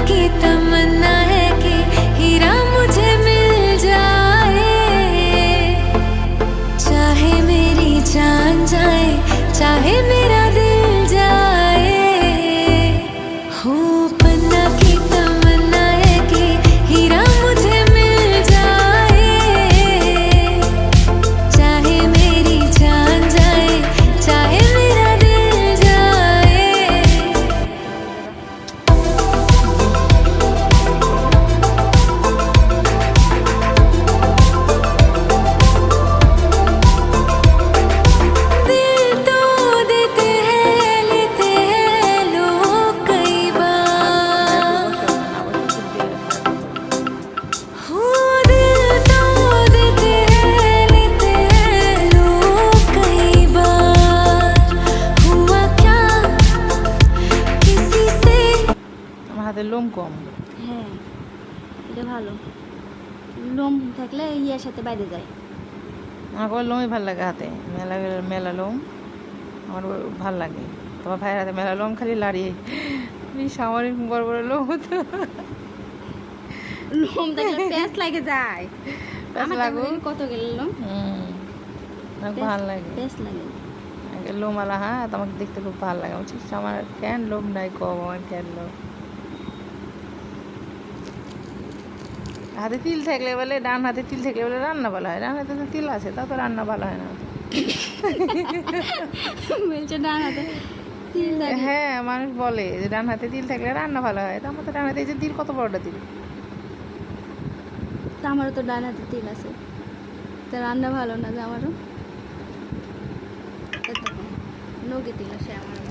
की तमन्ना है कि हीरा मुझे मिल जाए, चाहे मेरी जान जाए, चाहे मेरा दिल जाए। हो पन्ना की तमन्ना है कि हीरा मुझे मिल जाए, चाहे मेरी जान जाए, चाहे मेरा दिल जाए। दिल तो देते हैं लेते हैं लोग कई बार, हो दिल तो देते हैं लेते हैं लोग कई बार। हुआ क्या किसी से। আমার হাতে লোম কম। হ্যাঁ, এটা ভালো। লোম থাকলে ইয়ার সাথে বাইরে যায়। আমার আবার লোমই ভালো লাগে হাতে, মেলা মেলা লোম আমার ভাল লাগে। তোমার ভাইয়ের হাতে মেলা লোম খালি লাড়িয়ে আমার বড় বড় লোম হতো। লোম থাকলে প্যাঁচ লাগে যায়। প্যাঁচ আমার লাগো? তো কত গেল লোম আমার ভালো লাগে প্যাঁচ লাগে। লোমওয়ালা হাত আমাকে দেখতে খুব ভালো লাগে। বলছি আমার কেন লোম নাই কম, আমার কেন লোম। হাতে তিল থাকলে বলে, ডান হাতে তিল থাকলে বলে রান্না ভালো হয়, ডান হাতে তো তিল আছে তা তো রান্না ভালো হয় না। বলছে ডান হাতে তিল লাগে। হ্যাঁ, মানুষ বলে যে ডান হাতে তিল থাকলে রান্না ভালো হয়, তো আমার তো ডান হাতে এই যে তিল, কত বড়টা তিল। তা আমারও তো ডান হাতে তিল আছে, তা রান্না ভালো না যে আমারও। নৌকে তিল আছে আমারও।